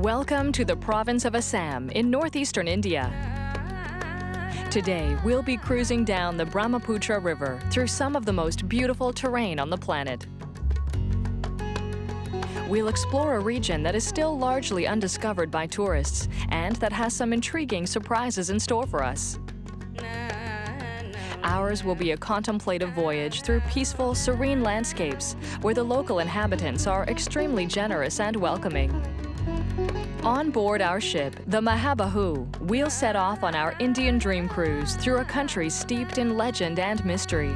Welcome to the province of Assam in northeastern India. Today, we'll be cruising down the Brahmaputra River through some of the most beautiful terrain on the planet. We'll explore a region that is still largely undiscovered by tourists and that has some intriguing surprises in store for us. Ours will be a contemplative voyage through peaceful, serene landscapes where the local inhabitants are extremely generous and welcoming. On board our ship, the Mahabahu, we'll set off on our Indian dream cruise through a country steeped in legend and mystery.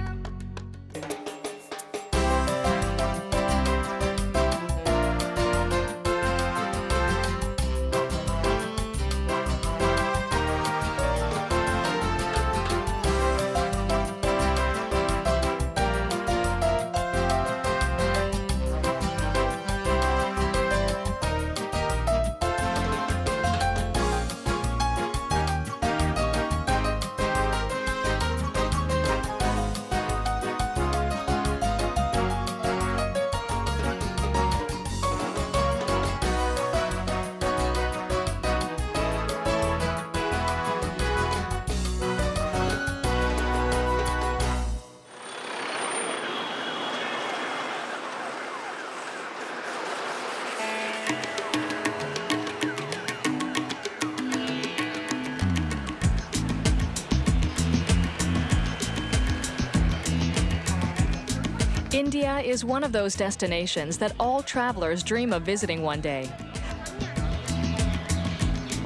India is one of those destinations that all travelers dream of visiting one day.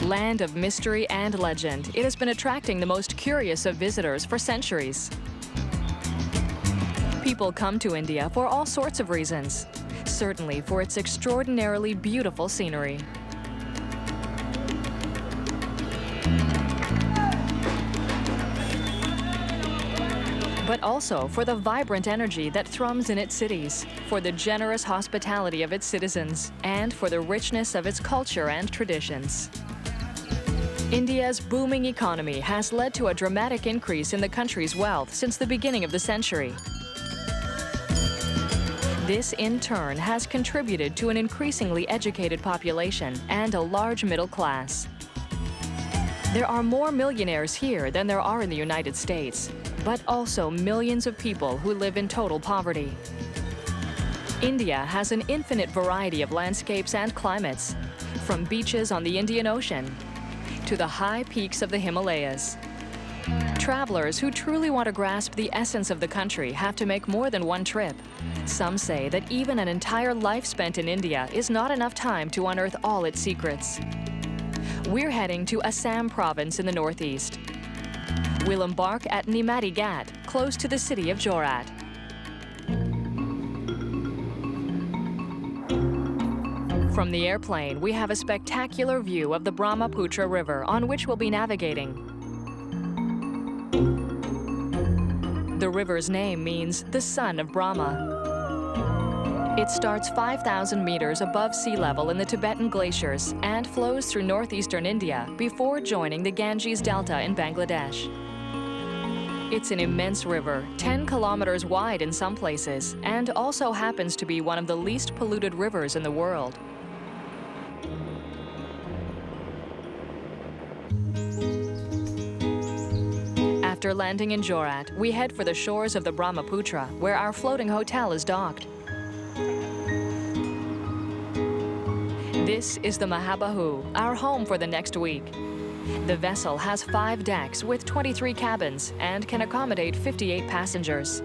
Land of mystery and legend, it has been attracting the most curious of visitors for centuries. People come to India for all sorts of reasons, certainly for its extraordinarily beautiful scenery. But also for the vibrant energy that thrums in its cities, for the generous hospitality of its citizens, and for the richness of its culture and traditions. India's booming economy has led to a dramatic increase in the country's wealth since the beginning of the century. This, in turn, has contributed to an increasingly educated population and a large middle class. There are more millionaires here than there are in the United States, but also millions of people who live in total poverty. India has an infinite variety of landscapes and climates, from beaches on the Indian Ocean to the high peaks of the Himalayas. Travelers who truly want to grasp the essence of the country have to make more than one trip. Some say that even an entire life spent in India is not enough time to unearth all its secrets. We're heading to Assam province in the northeast. We'll embark at Nimati Ghat, close to the city of Jorat. From the airplane, we have a spectacular view of the Brahmaputra River on which we'll be navigating. The river's name means the son of Brahma. It starts 5,000 meters above sea level in the Tibetan glaciers and flows through northeastern India before joining the Ganges Delta in Bangladesh. It's an immense river, 10 kilometers wide in some places, and also happens to be one of the least polluted rivers in the world. After landing in Jorat, we head for the shores of the Brahmaputra, where our floating hotel is docked. This is the Mahabahu, our home for the next week. The vessel has 5 decks with 23 cabins and can accommodate 58 passengers.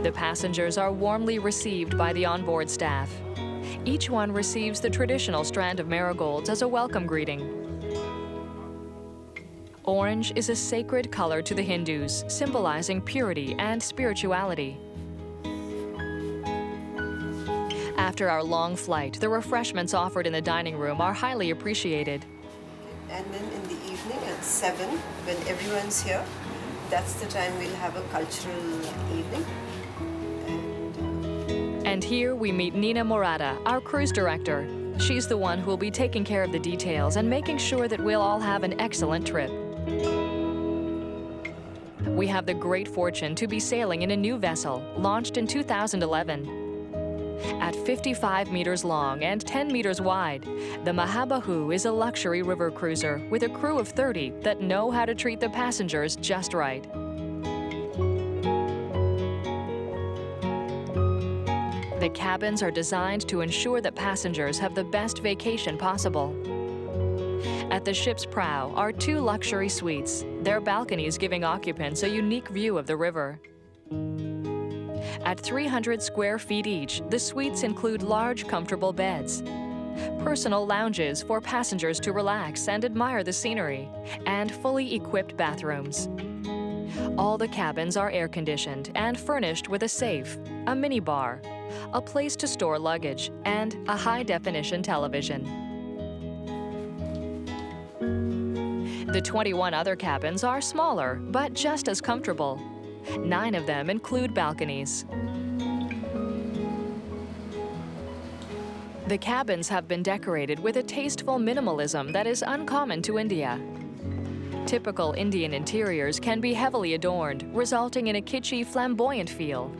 The passengers are warmly received by the onboard staff. Each one receives the traditional strand of marigolds as a welcome greeting. Orange is a sacred color to the Hindus, symbolizing purity and spirituality. After our long flight, the refreshments offered in the dining room are highly appreciated. And then in the evening at 7, when everyone's here, that's the time we'll have a cultural evening. And here we meet Nina Morata, our cruise director. She's the one who will be taking care of the details and making sure that we'll all have an excellent trip. We have the great fortune to be sailing in a new vessel, launched in 2011. At 55 meters long and 10 meters wide, the Mahabahu is a luxury river cruiser with a crew of 30 that know how to treat the passengers just right. The cabins are designed to ensure that passengers have the best vacation possible. At the ship's prow are 2 luxury suites, their balconies giving occupants a unique view of the river. At 300 square feet each, the suites include large, comfortable beds, personal lounges for passengers to relax and admire the scenery, and fully equipped bathrooms. All the cabins are air-conditioned and furnished with a safe, a minibar, a place to store luggage, and a high-definition television. The 21 other cabins are smaller, but just as comfortable. 9 of them include balconies. The cabins have been decorated with a tasteful minimalism that is uncommon to India. Typical Indian interiors can be heavily adorned, resulting in a kitschy, flamboyant feel.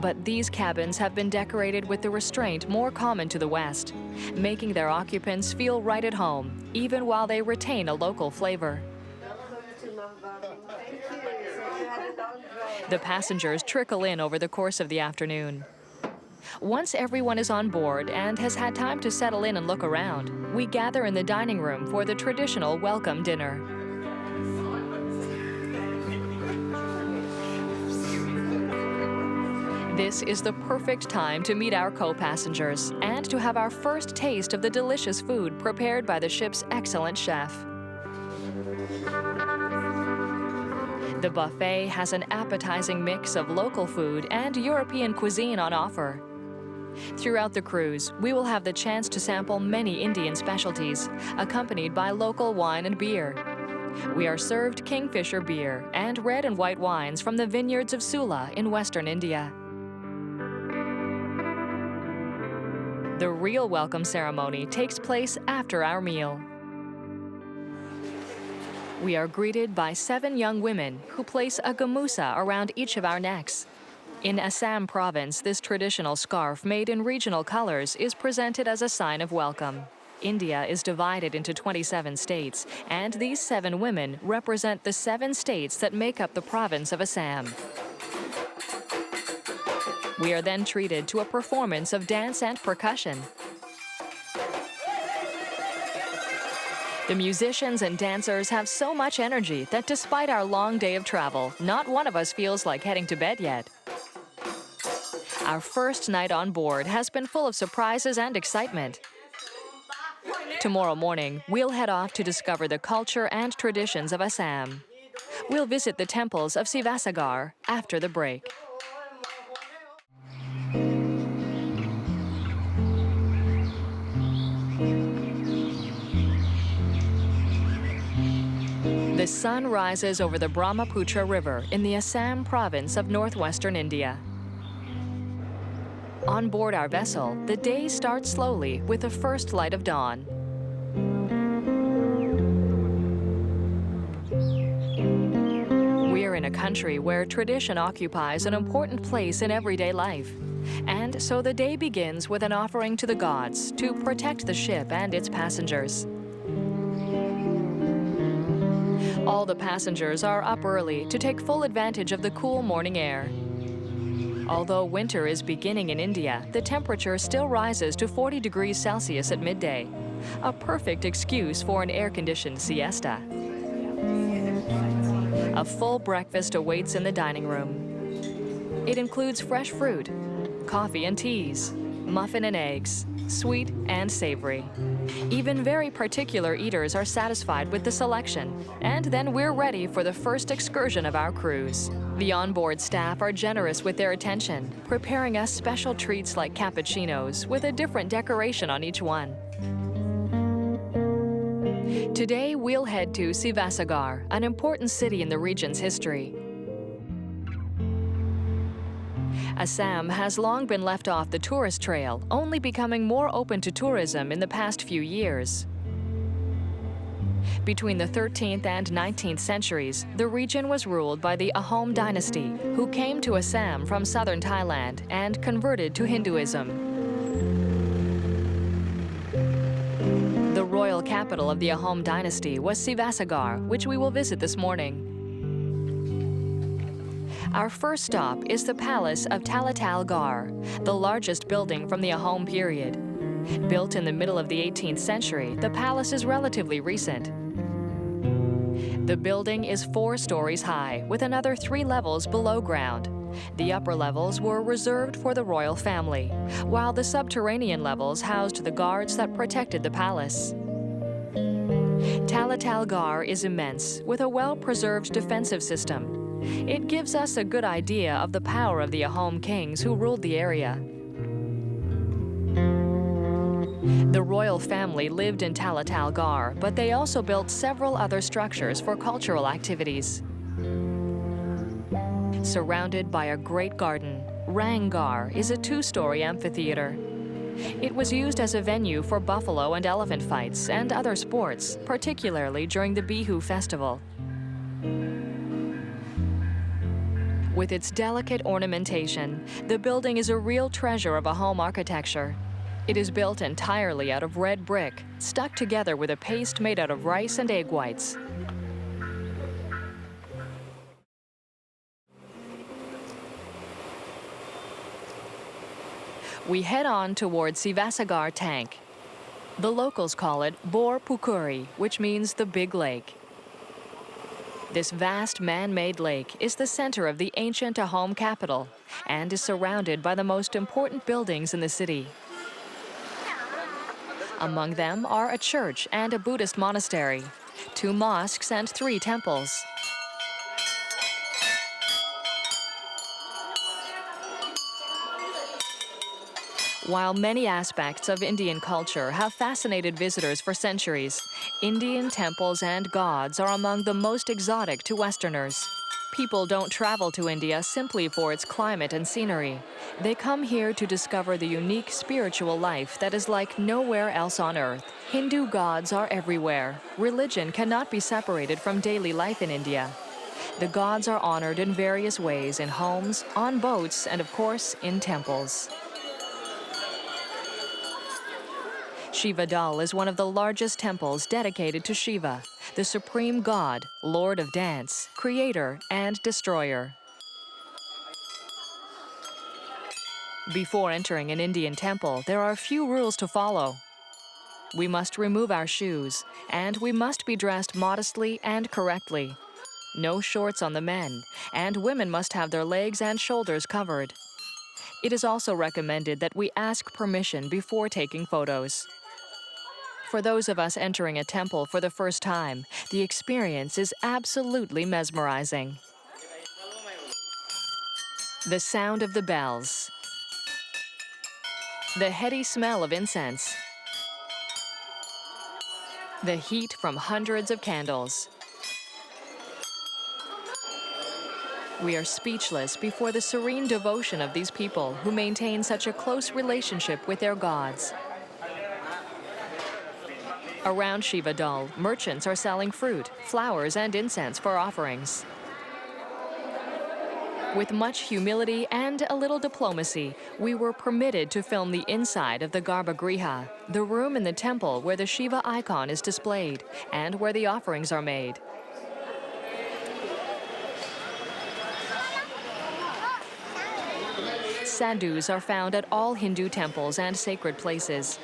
But these cabins have been decorated with the restraint more common to the West, making their occupants feel right at home, even while they retain a local flavor. The passengers trickle in over the course of the afternoon. Once everyone is on board and has had time to settle in and look around, we gather in the dining room for the traditional welcome dinner. This is the perfect time to meet our co-passengers and to have our first taste of the delicious food prepared by the ship's excellent chef. The buffet has an appetizing mix of local food and European cuisine on offer. Throughout the cruise, we will have the chance to sample many Indian specialties, accompanied by local wine and beer. We are served Kingfisher beer and red and white wines from the vineyards of Sula in western India. The real welcome ceremony takes place after our meal. We are greeted by 7 young women who place a gamusa around each of our necks. In Assam province, this traditional scarf made in regional colors is presented as a sign of welcome. India is divided into 27 states, and these 7 women represent the 7 states that make up the province of Assam. We are then treated to a performance of dance and percussion. The musicians and dancers have so much energy that despite our long day of travel, not one of us feels like heading to bed yet. Our first night on board has been full of surprises and excitement. Tomorrow morning, we'll head off to discover the culture and traditions of Assam. We'll visit the temples of Sivasagar after the break. The sun rises over the Brahmaputra River in the Assam province of northwestern India. On board our vessel, the day starts slowly with the first light of dawn. We're in a country where tradition occupies an important place in everyday life. And so the day begins with an offering to the gods to protect the ship and its passengers. All the passengers are up early to take full advantage of the cool morning air. Although winter is beginning in India, the temperature still rises to 40 degrees Celsius at midday, a perfect excuse for an air-conditioned siesta. A full breakfast awaits in the dining room. It includes fresh fruit, coffee and teas, muffin and eggs, sweet and savory. Even very particular eaters are satisfied with the selection, and then we're ready for the first excursion of our cruise. The onboard staff are generous with their attention, preparing us special treats like cappuccinos with a different decoration on each one. Today, we'll head to Sivasagar, an important city in the region's history. Assam has long been left off the tourist trail, only becoming more open to tourism in the past few years. Between the 13th and 19th centuries, the region was ruled by the Ahom dynasty, who came to Assam from southern Thailand and converted to Hinduism. The royal capital of the Ahom dynasty was Sivasagar, which we will visit this morning. Our first stop is the Palace of Talatal Gar, the largest building from the Ahom period. Built in the middle of the 18th century, the palace is relatively recent. The building is 4 stories high, with another 3 levels below ground. The upper levels were reserved for the royal family, while the subterranean levels housed the guards that protected the palace. Talatal Gar is immense, with a well-preserved defensive system. It gives us a good idea of the power of the Ahom kings who ruled the area. The royal family lived in Talatal Gar, but they also built several other structures for cultural activities. Surrounded by a great garden, Rangar is a 2-story amphitheater. It was used as a venue for buffalo and elephant fights and other sports, particularly during the Bihu festival. With its delicate ornamentation, the building is a real treasure of Ahom architecture. It is built entirely out of red brick, stuck together with a paste made out of rice and egg whites. We head on toward Sivasagar Tank. The locals call it Bor Pukuri, which means the big lake. This vast man-made lake is the center of the ancient Ahom capital and is surrounded by the most important buildings in the city. Among them are a church and a Buddhist monastery, 2 mosques and 3 temples. While many aspects of Indian culture have fascinated visitors for centuries, Indian temples and gods are among the most exotic to Westerners. People don't travel to India simply for its climate and scenery. They come here to discover the unique spiritual life that is like nowhere else on earth. Hindu gods are everywhere. Religion cannot be separated from daily life in India. The gods are honored in various ways in homes, on boats, and of course, in temples. Shiva Dal is one of the largest temples dedicated to Shiva, the supreme god, lord of dance, creator, and destroyer. Before entering an Indian temple, there are a few rules to follow. We must remove our shoes, and we must be dressed modestly and correctly. No shorts on the men, and women must have their legs and shoulders covered. It is also recommended that we ask permission before taking photos. For those of us entering a temple for the first time, the experience is absolutely mesmerizing. The sound of the bells, the heady smell of incense, the heat from hundreds of candles. We are speechless before the serene devotion of these people who maintain such a close relationship with their gods. Around Shiva Dal, merchants are selling fruit, flowers, and incense for offerings. With much humility and a little diplomacy, we were permitted to film the inside of the Garbhagriha, the room in the temple where the Shiva icon is displayed and where the offerings are made. Sadhus are found at all Hindu temples and sacred places.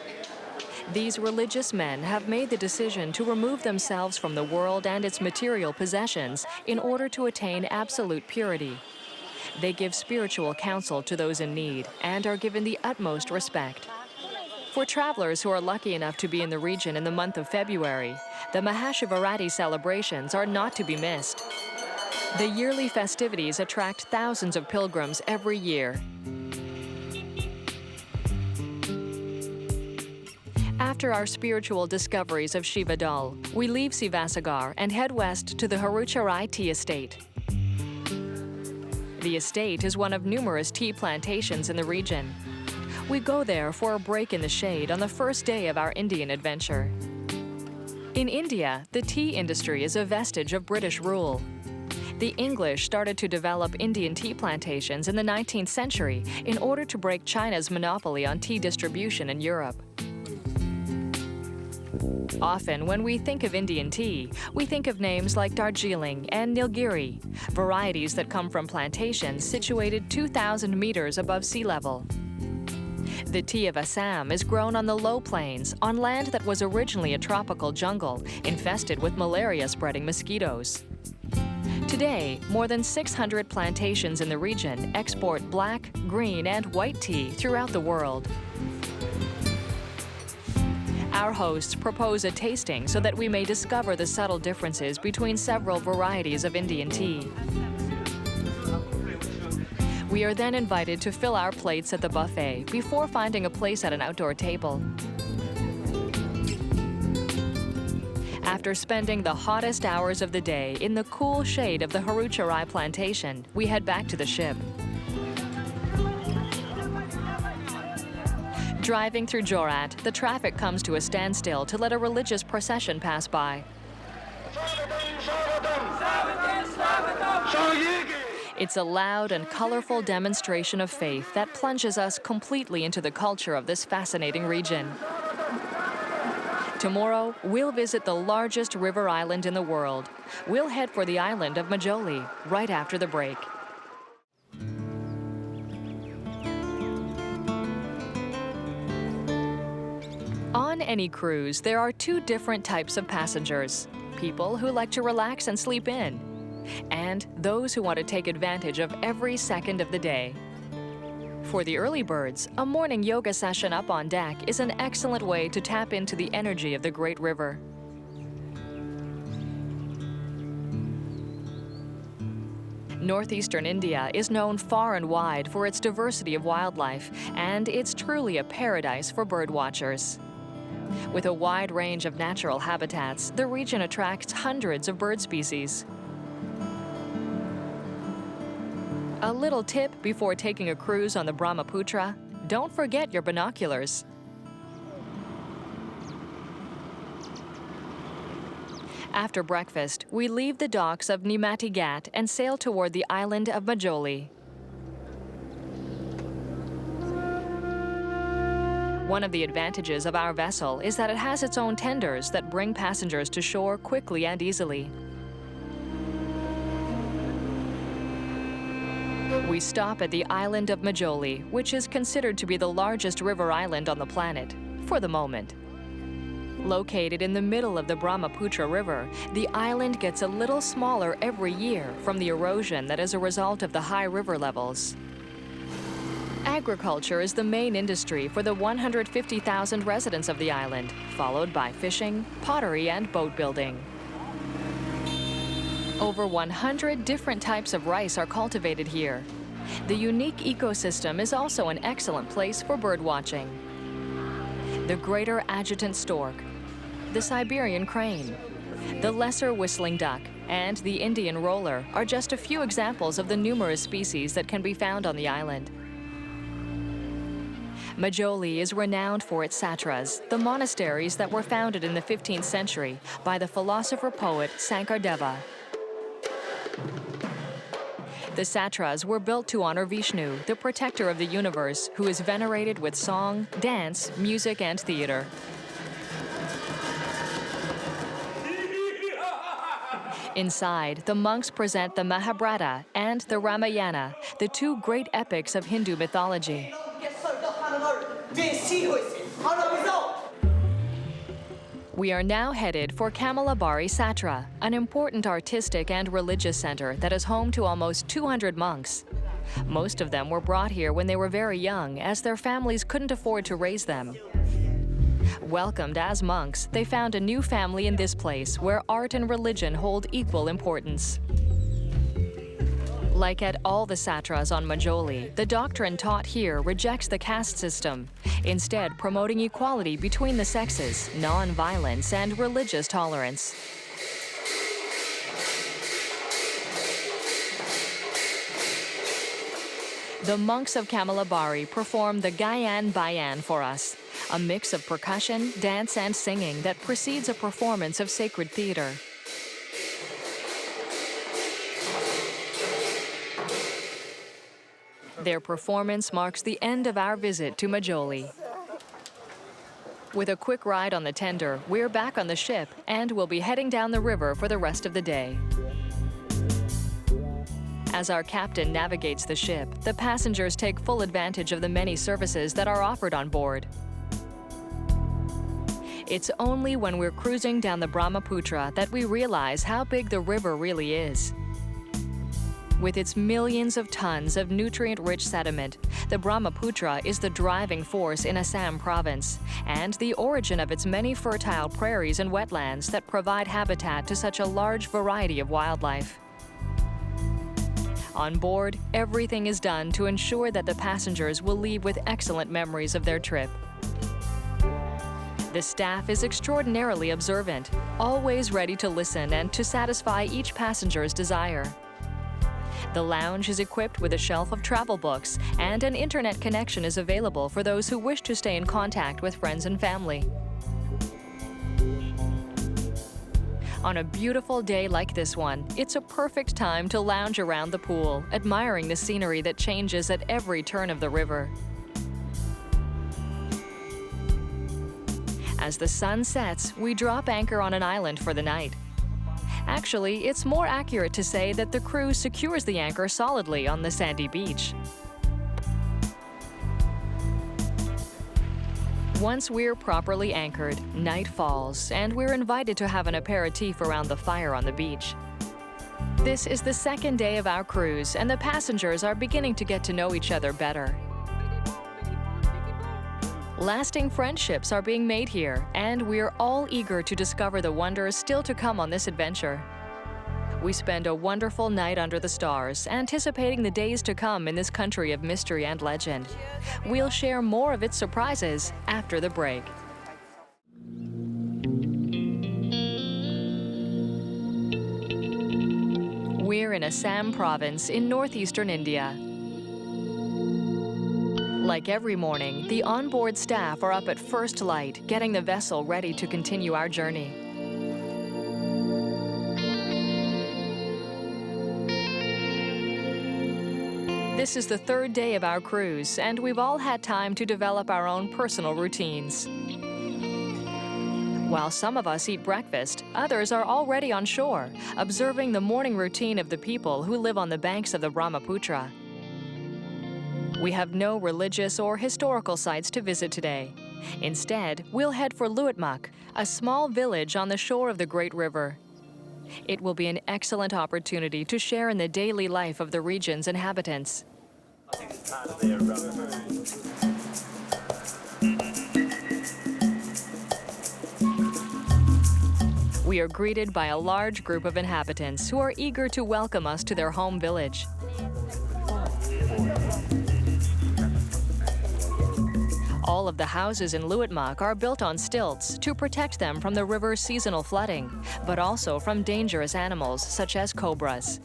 These religious men have made the decision to remove themselves from the world and its material possessions in order to attain absolute purity. They give spiritual counsel to those in need and are given the utmost respect. For travelers who are lucky enough to be in the region in the month of February, the Mahashivaratri celebrations are not to be missed. The yearly festivities attract thousands of pilgrims every year. After our spiritual discoveries of Shiva Dal, we leave Sivasagar and head west to the Harucharai tea estate. The estate is one of numerous tea plantations in the region. We go there for a break in the shade on the first day of our Indian adventure. In India, the tea industry is a vestige of British rule. The English started to develop Indian tea plantations in the 19th century in order to break China's monopoly on tea distribution in Europe. Often, when we think of Indian tea, we think of names like Darjeeling and Nilgiri, varieties that come from plantations situated 2,000 meters above sea level. The tea of Assam is grown on the low plains, on land that was originally a tropical jungle, infested with malaria-spreading mosquitoes. Today, more than 600 plantations in the region export black, green, and white tea throughout the world. Our hosts propose a tasting so that we may discover the subtle differences between several varieties of Indian tea. We are then invited to fill our plates at the buffet before finding a place at an outdoor table. After spending the hottest hours of the day in the cool shade of the Harucharai plantation, we head back to the ship. Driving through Jorat, the traffic comes to a standstill to let a religious procession pass by. It's a loud and colorful demonstration of faith that plunges us completely into the culture of this fascinating region. Tomorrow, we'll visit the largest river island in the world. We'll head for the island of Majuli right after the break. On any cruise, there are two different types of passengers: people who like to relax and sleep in, and those who want to take advantage of every second of the day. For the early birds, a morning yoga session up on deck is an excellent way to tap into the energy of the great river. Northeastern India is known far and wide for its diversity of wildlife, and it's truly a paradise for birdwatchers. With a wide range of natural habitats, the region attracts hundreds of bird species. A little tip before taking a cruise on the Brahmaputra: don't forget your binoculars. After breakfast, we leave the docks of Nimati Ghat and sail toward the island of Majuli. One of the advantages of our vessel is that it has its own tenders that bring passengers to shore quickly and easily. We stop at the island of Majuli, which is considered to be the largest river island on the planet, for the moment. Located in the middle of the Brahmaputra River, the island gets a little smaller every year from the erosion that is a result of the high river levels. Agriculture is the main industry for the 150,000 residents of the island, followed by fishing, pottery, and boat building. Over 100 different types of rice are cultivated here. The unique ecosystem is also an excellent place for bird watching. The greater adjutant stork, the Siberian crane, the lesser whistling duck, and the Indian roller are just a few examples of the numerous species that can be found on the island. Majuli is renowned for its satras, the monasteries that were founded in the 15th century by the philosopher-poet Sankardeva. The satras were built to honor Vishnu, the protector of the universe, who is venerated with song, dance, music, and theater. Inside, the monks present the Mahabharata and the Ramayana, the two great epics of Hindu mythology. We are now headed for Kamalabari Satra, an important artistic and religious center that is home to almost 200 monks. Most of them were brought here when they were very young, as their families couldn't afford to raise them. Welcomed as monks, they found a new family in this place where art and religion hold equal importance. Like at all the satras on Majuli, the doctrine taught here rejects the caste system, instead promoting equality between the sexes, non-violence, and religious tolerance. The monks of Kamalabari perform the Gayan Bayan for us, a mix of percussion, dance, and singing that precedes a performance of sacred theater. Their performance marks the end of our visit to Majuli. With a quick ride on the tender, we're back on the ship and we'll be heading down the river for the rest of the day. As our captain navigates the ship, the passengers take full advantage of the many services that are offered on board. It's only when we're cruising down the Brahmaputra that we realize how big the river really is. With its millions of tons of nutrient-rich sediment, the Brahmaputra is the driving force in Assam province and the origin of its many fertile prairies and wetlands that provide habitat to such a large variety of wildlife. On board, everything is done to ensure that the passengers will leave with excellent memories of their trip. The staff is extraordinarily observant, always ready to listen and to satisfy each passenger's desire. The lounge is equipped with a shelf of travel books, and an internet connection is available for those who wish to stay in contact with friends and family. On a beautiful day like this one, it's a perfect time to lounge around the pool, admiring the scenery that changes at every turn of the river. As the sun sets, we drop anchor on an island for the night. Actually, it's more accurate to say that the crew secures the anchor solidly on the sandy beach. Once we're properly anchored, night falls, and we're invited to have an aperitif around the fire on the beach. This is the second day of our cruise, and the passengers are beginning to get to know each other better. Lasting friendships are being made here, and we're all eager to discover the wonders still to come on this adventure. We spend a wonderful night under the stars, anticipating the days to come in this country of mystery and legend. We'll share more of its surprises after the break. We're in Assam province in northeastern India. Like every morning, the onboard staff are up at first light, getting the vessel ready to continue our journey. This is the third day of our cruise, and we've all had time to develop our own personal routines. While some of us eat breakfast, others are already on shore, observing the morning routine of the people who live on the banks of the Brahmaputra. We have no religious or historical sites to visit today. Instead, we'll head for Luatmak, a small village on the shore of the Great River. It will be an excellent opportunity to share in the daily life of the region's inhabitants. We are greeted by a large group of inhabitants who are eager to welcome us to their home village. All of the houses in Luatmak are built on stilts to protect them from the river's seasonal flooding, but also from dangerous animals such as cobras.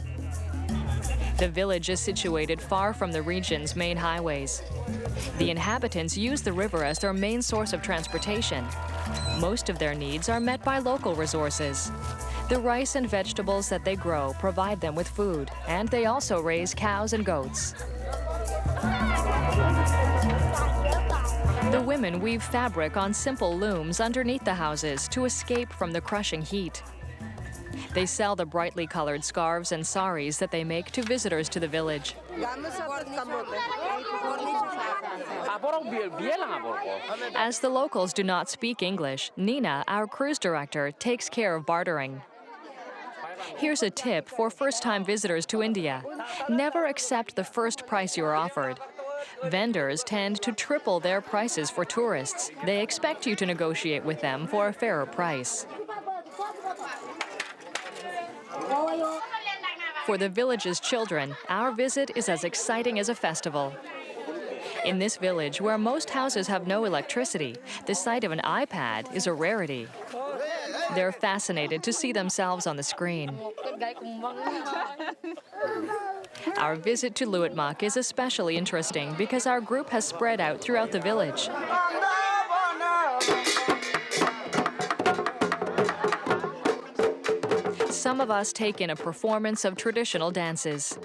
The village is situated far from the region's main highways. The inhabitants use the river as their main source of transportation. Most of their needs are met by local resources. The rice and vegetables that they grow provide them with food, and they also raise cows and goats. The women weave fabric on simple looms underneath the houses to escape from the crushing heat. They sell the brightly colored scarves and saris that they make to visitors to the village. As the locals do not speak English, Nina, our cruise director, takes care of bartering. Here's a tip for first-time visitors to India. Never accept the first price you are offered. Vendors tend to triple their prices for tourists. They expect you to negotiate with them for a fairer price. For the village's children, our visit is as exciting as a festival. In this village, where most houses have no electricity, the sight of an iPad is a rarity. They're fascinated to see themselves on the screen. Our visit to Luitmak is especially interesting because our group has spread out throughout the village. Some of us take in a performance of traditional dances,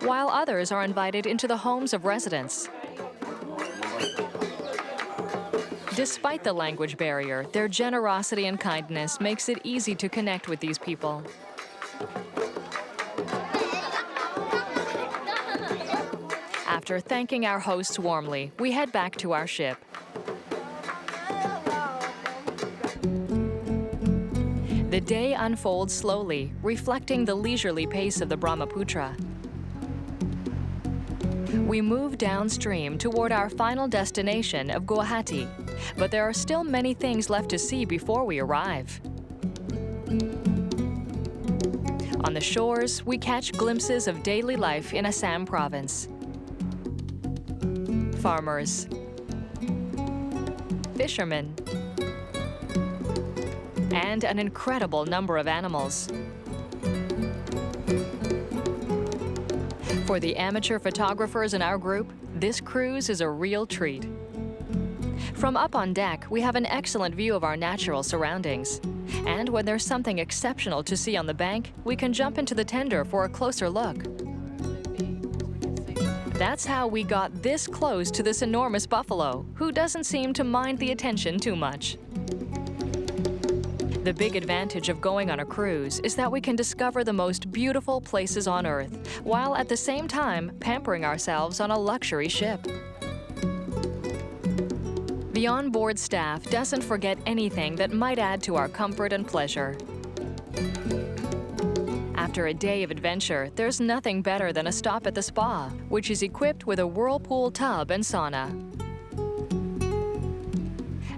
while others are invited into the homes of residents. Despite the language barrier, their generosity and kindness makes it easy to connect with these people. After thanking our hosts warmly, we head back to our ship. The day unfolds slowly, reflecting the leisurely pace of the Brahmaputra. We move downstream toward our final destination of Guwahati, but there are still many things left to see before we arrive. On the shores, we catch glimpses of daily life in Assam province. Farmers, fishermen, and an incredible number of animals. For the amateur photographers in our group, this cruise is a real treat. From up on deck, we have an excellent view of our natural surroundings. And when there's something exceptional to see on the bank, we can jump into the tender for a closer look. That's how we got this close to this enormous buffalo, who doesn't seem to mind the attention too much. The big advantage of going on a cruise is that we can discover the most beautiful places on Earth, while at the same time pampering ourselves on a luxury ship. The onboard staff doesn't forget anything that might add to our comfort and pleasure. After a day of adventure, there's nothing better than a stop at the spa, which is equipped with a whirlpool tub and sauna.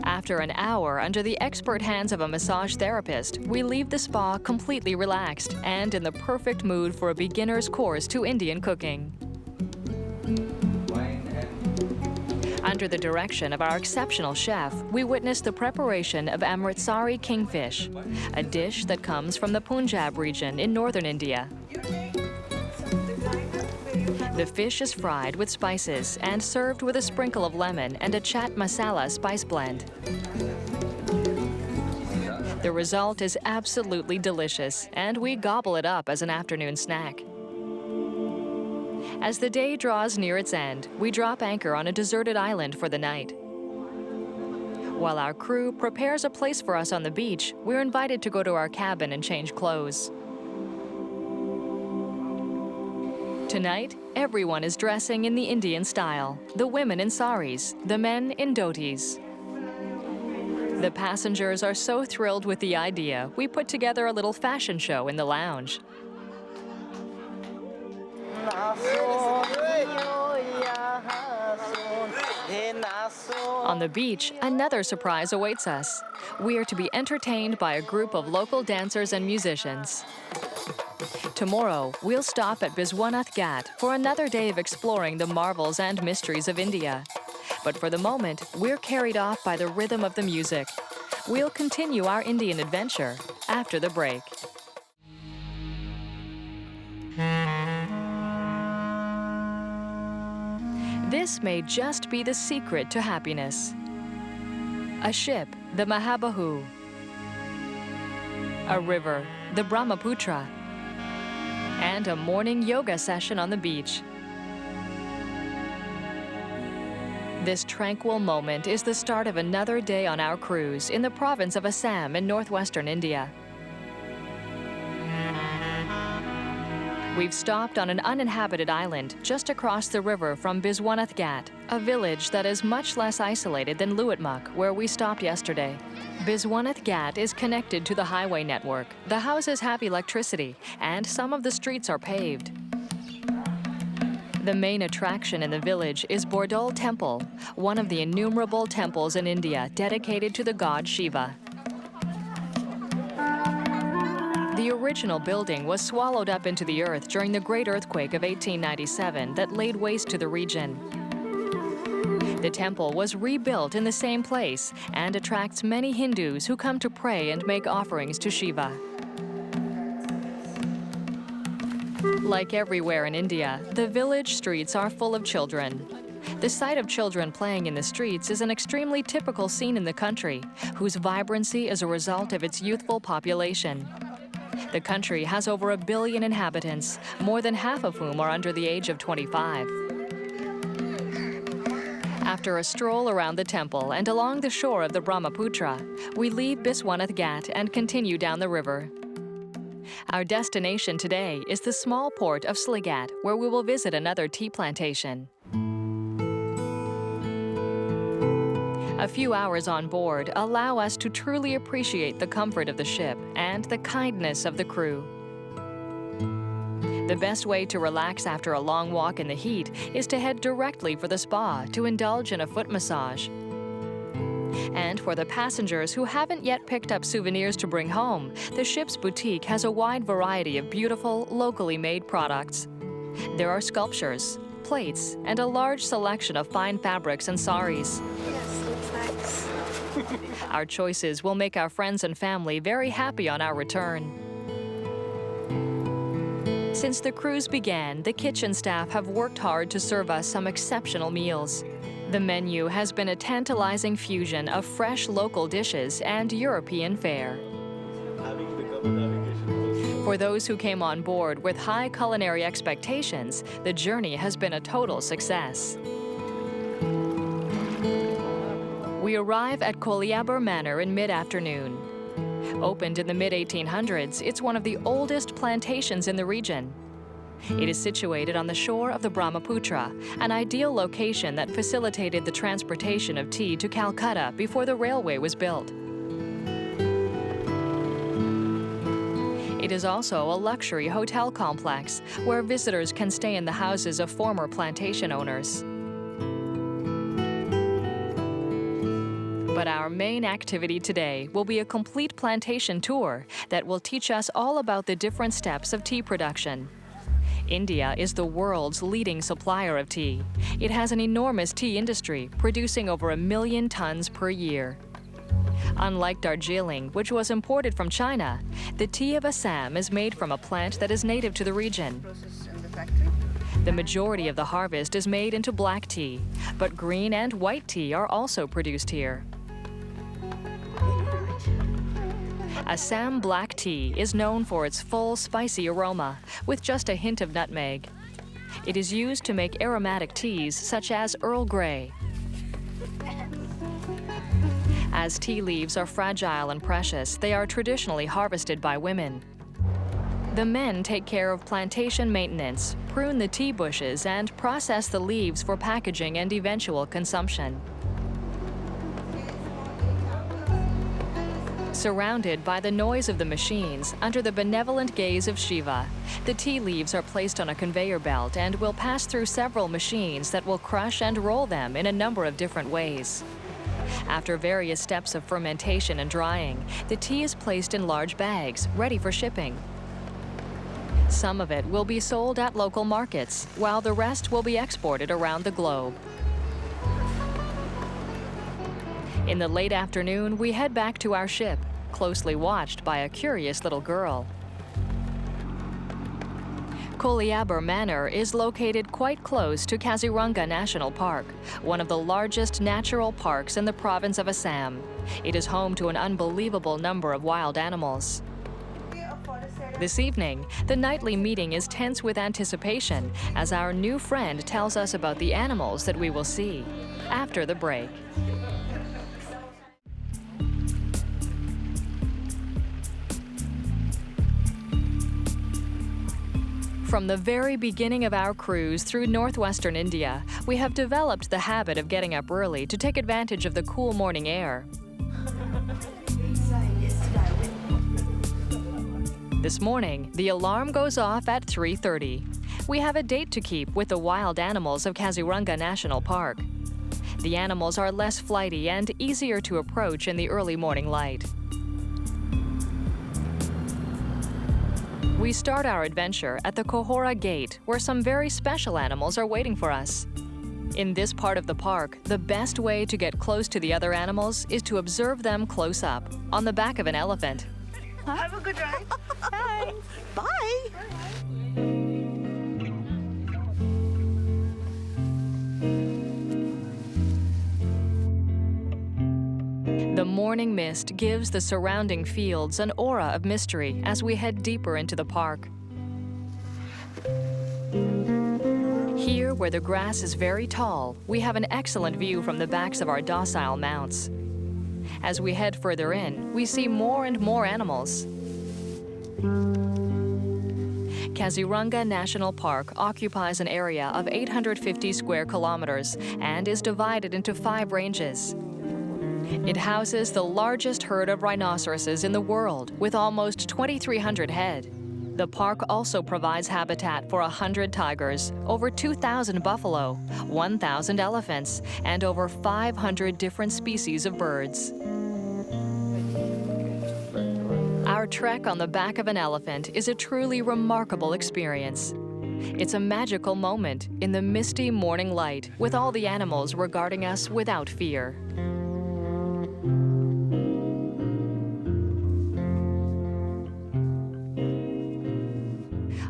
After an hour under the expert hands of a massage therapist, we leave the spa completely relaxed and in the perfect mood for a beginner's course to Indian cooking. Under the direction of our exceptional chef, we witness the preparation of Amritsari kingfish, a dish that comes from the Punjab region in northern India. The fish is fried with spices and served with a sprinkle of lemon and a chaat masala spice blend. The result is absolutely delicious, and we gobble it up as an afternoon snack. As the day draws near its end, we drop anchor on a deserted island for the night. While our crew prepares a place for us on the beach, we're invited to go to our cabin and change clothes. Tonight, everyone is dressing in the Indian style, the women in saris, the men in dhotis. The passengers are so thrilled with the idea, we put together a little fashion show in the lounge. On the beach, another surprise awaits us. We are to be entertained by a group of local dancers and musicians. Tomorrow, we'll stop at Biswanath Ghat for another day of exploring the marvels and mysteries of India. But for the moment, we're carried off by the rhythm of the music. We'll continue our Indian adventure after the break. This may just be the secret to happiness. A ship, the Mahabahu. A river, the Brahmaputra. And a morning yoga session on the beach. This tranquil moment is the start of another day on our cruise in the province of Assam in northwestern India. We've stopped on an uninhabited island just across the river from Biswanath Ghat, a village that is much less isolated than Luitmak, where we stopped yesterday. Biswanath Ghat is connected to the highway network. The houses have electricity, and some of the streets are paved. The main attraction in the village is Bordol Temple, one of the innumerable temples in India dedicated to the god Shiva. The original building was swallowed up into the earth during the Great Earthquake of 1897 that laid waste to the region. The temple was rebuilt in the same place and attracts many Hindus who come to pray and make offerings to Shiva. Like everywhere in India, the village streets are full of children. The sight of children playing in the streets is an extremely typical scene in the country, whose vibrancy is a result of its youthful population. The country has over 1 billion inhabitants, more than half of whom are under the age of 25. After a stroll around the temple and along the shore of the Brahmaputra, we leave Biswanath Ghat and continue down the river. Our destination today is the small port of Sligat, where we will visit another tea plantation. A few hours on board allow us to truly appreciate the comfort of the ship and the kindness of the crew. The best way to relax after a long walk in the heat is to head directly for the spa to indulge in a foot massage. And for the passengers who haven't yet picked up souvenirs to bring home, the ship's boutique has a wide variety of beautiful, locally made products. There are sculptures, plates, and a large selection of fine fabrics and saris. Yes, looks nice. Our choices will make our friends and family very happy on our return. Since the cruise began, the kitchen staff have worked hard to serve us some exceptional meals. The menu has been a tantalizing fusion of fresh local dishes and European fare. For those who came on board with high culinary expectations, the journey has been a total success. We arrive at Koliabar Manor in mid-afternoon. Opened in the mid-1800s, it's one of the oldest plantations in the region. It is situated on the shore of the Brahmaputra, an ideal location that facilitated the transportation of tea to Calcutta before the railway was built. It is also a luxury hotel complex where visitors can stay in the houses of former plantation owners. But our main activity today will be a complete plantation tour that will teach us all about the different steps of tea production. India is the world's leading supplier of tea. It has an enormous tea industry, producing over 1 million tons per year. Unlike Darjeeling, which was imported from China, the tea of Assam is made from a plant that is native to the region. Processed in the factory. The majority of the harvest is made into black tea, but green and white tea are also produced here. Assam black tea is known for its full, spicy aroma, with just a hint of nutmeg. It is used to make aromatic teas such as Earl Grey. As tea leaves are fragile and precious, they are traditionally harvested by women. The men take care of plantation maintenance, prune the tea bushes, and process the leaves for packaging and eventual consumption. Surrounded by the noise of the machines, under the benevolent gaze of Shiva, the tea leaves are placed on a conveyor belt and will pass through several machines that will crush and roll them in a number of different ways. After various steps of fermentation and drying, the tea is placed in large bags, ready for shipping. Some of it will be sold at local markets, while the rest will be exported around the globe. In the late afternoon, we head back to our ship, closely watched by a curious little girl. Koliabar Manor is located quite close to Kaziranga National Park, one of the largest natural parks in the province of Assam. It is home to an unbelievable number of wild animals. This evening, the nightly meeting is tense with anticipation as our new friend tells us about the animals that we will see after the break. From the very beginning of our cruise through northwestern India, we have developed the habit of getting up early to take advantage of the cool morning air. This morning, the alarm goes off at 3:30. We have a date to keep with the wild animals of Kaziranga National Park. The animals are less flighty and easier to approach in the early morning light. We start our adventure at the Kohora Gate, where some very special animals are waiting for us. In this part of the park, the best way to get close to the other animals is to observe them close up, on the back of an elephant. Have a good ride. Bye. The morning mist gives the surrounding fields an aura of mystery as we head deeper into the park. Here, where the grass is very tall, we have an excellent view from the backs of our docile mounts. As we head further in, we see more and more animals. Kaziranga National Park occupies an area of 850 square kilometers and is divided into 5 ranges. It houses the largest herd of rhinoceroses in the world, with almost 2,300 head. The park also provides habitat for 100 tigers, over 2,000 buffalo, 1,000 elephants, and over 500 different species of birds. Our trek on the back of an elephant is a truly remarkable experience. It's a magical moment in the misty morning light, with all the animals regarding us without fear.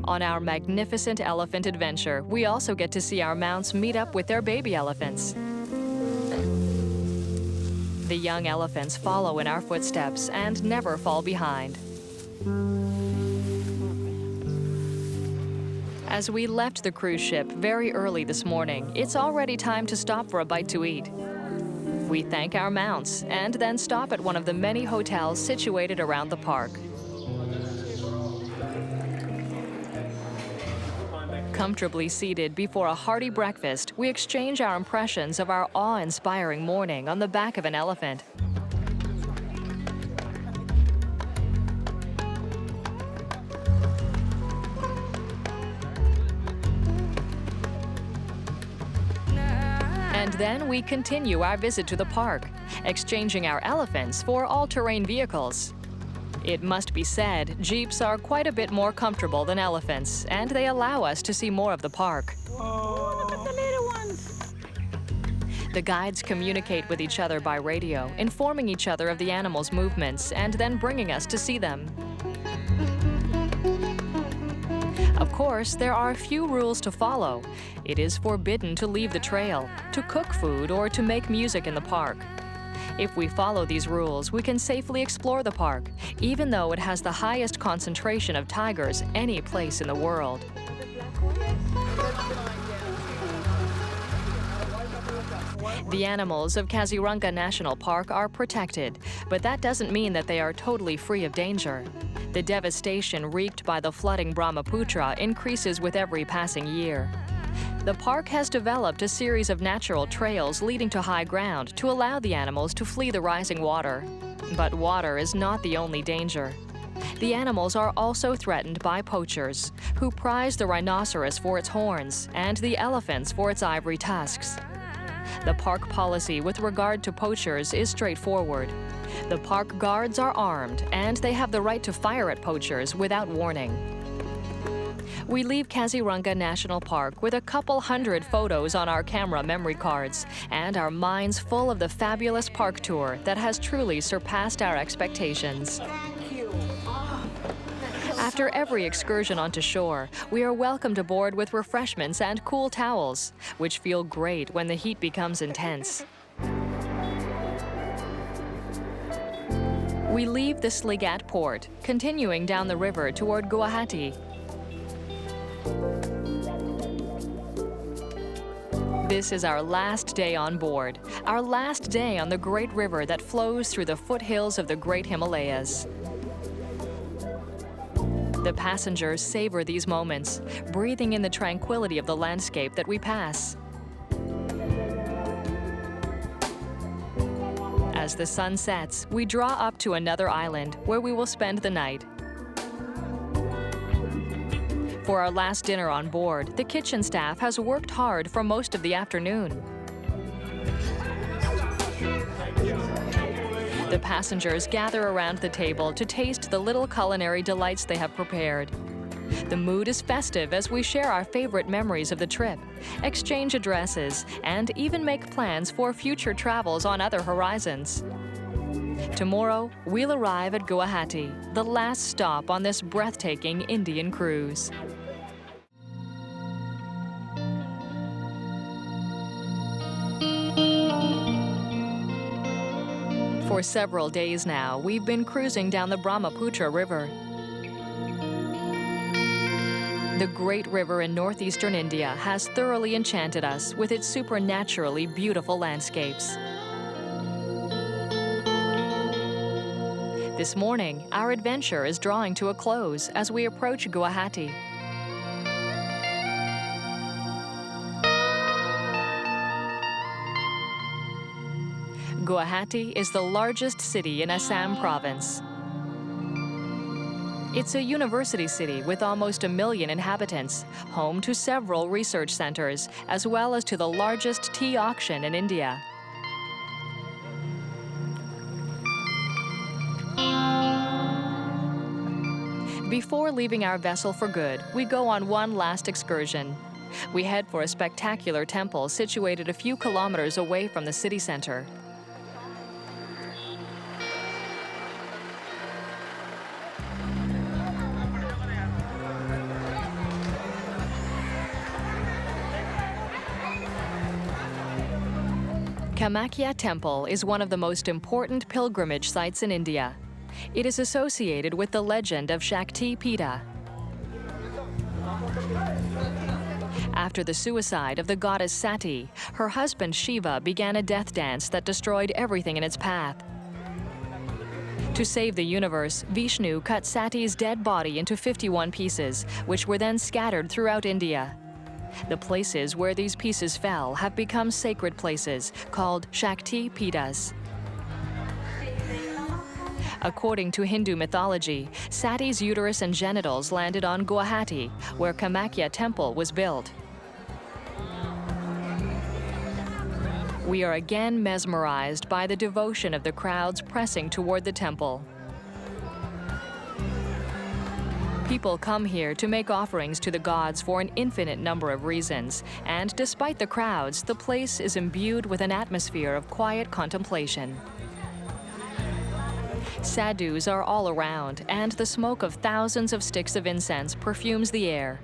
On our magnificent elephant adventure, we also get to see our mounts meet up with their baby elephants. The young elephants follow in our footsteps and never fall behind. As we left the cruise ship very early this morning, it's already time to stop for a bite to eat. We thank our mounts and then stop at one of the many hotels situated around the park. Comfortably seated before a hearty breakfast, we exchange our impressions of our awe-inspiring morning on the back of an elephant. And then we continue our visit to the park, exchanging our elephants for all-terrain vehicles. It must be said, Jeeps are quite a bit more comfortable than elephants, and they allow us to see more of the park. Oh, look at the little ones! The guides communicate with each other by radio, informing each other of the animals' movements and then bringing us to see them. Of course, there are a few rules to follow. It is forbidden to leave the trail, to cook food, or to make music in the park. If we follow these rules, we can safely explore the park, even though it has the highest concentration of tigers any place in the world. The animals of Kaziranga National Park are protected, but that doesn't mean that they are totally free of danger. The devastation wreaked by the flooding Brahmaputra increases with every passing year. The park has developed a series of natural trails leading to high ground to allow the animals to flee the rising water. But water is not the only danger. The animals are also threatened by poachers, who prize the rhinoceros for its horns and the elephants for its ivory tusks. The park policy with regard to poachers is straightforward. The park guards are armed, and they have the right to fire at poachers without warning. We leave Kaziranga National Park with a couple hundred photos on our camera memory cards and our minds full of the fabulous park tour that has truly surpassed our expectations. Thank you. After every excursion onto shore, we are welcomed aboard with refreshments and cool towels, which feel great when the heat becomes intense. We leave the Sligat port, continuing down the river toward Guwahati. This is our last day on board, our last day on the great river that flows through the foothills of the Great Himalayas. The passengers savor these moments, breathing in the tranquility of the landscape that we pass. As the sun sets, we draw up to another island where we will spend the night. For our last dinner on board, the kitchen staff has worked hard for most of the afternoon. The passengers gather around the table to taste the little culinary delights they have prepared. The mood is festive as we share our favorite memories of the trip, exchange addresses, and even make plans for future travels on other horizons. Tomorrow, we'll arrive at Guwahati, the last stop on this breathtaking Indian cruise. For several days now, we've been cruising down the Brahmaputra River. The great river in northeastern India has thoroughly enchanted us with its supernaturally beautiful landscapes. This morning, our adventure is drawing to a close as we approach Guwahati. Guwahati is the largest city in Assam province. It's a university city with almost 1 million inhabitants, home to several research centers, as well as to the largest tea auction in India. Before leaving our vessel for good, we go on one last excursion. We head for a spectacular temple situated a few kilometers away from the city center. Kamakhya Temple is one of the most important pilgrimage sites in India. It is associated with the legend of Shakti Pita. After the suicide of the goddess Sati, her husband Shiva began a death dance that destroyed everything in its path. To save the universe, Vishnu cut Sati's dead body into 51 pieces, which were then scattered throughout India. The places where these pieces fell have become sacred places, called Shakti Pitas. According to Hindu mythology, Sati's uterus and genitals landed on Guwahati, where Kamakhya Temple was built. We are again mesmerized by the devotion of the crowds pressing toward the temple. People come here to make offerings to the gods for an infinite number of reasons, and despite the crowds, the place is imbued with an atmosphere of quiet contemplation. Sadhus are all around, and the smoke of thousands of sticks of incense perfumes the air.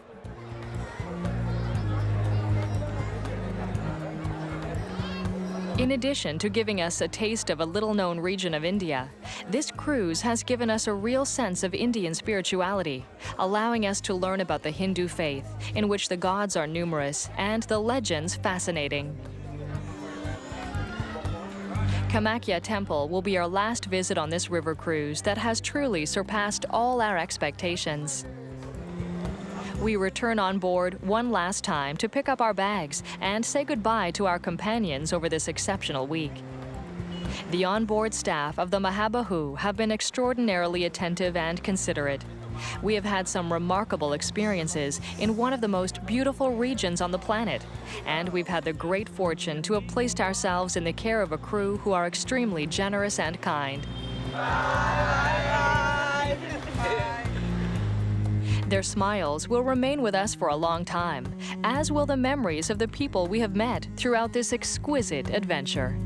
In addition to giving us a taste of a little-known region of India, this cruise has given us a real sense of Indian spirituality, allowing us to learn about the Hindu faith, in which the gods are numerous and the legends fascinating. Kamakhya Temple will be our last visit on this river cruise that has truly surpassed all our expectations. We return on board one last time to pick up our bags and say goodbye to our companions over this exceptional week. The onboard staff of the Mahabahu have been extraordinarily attentive and considerate. We have had some remarkable experiences in one of the most beautiful regions on the planet, and we've had the great fortune to have placed ourselves in the care of a crew who are extremely generous and kind. Their smiles will remain with us for a long time, as will the memories of the people we have met throughout this exquisite adventure.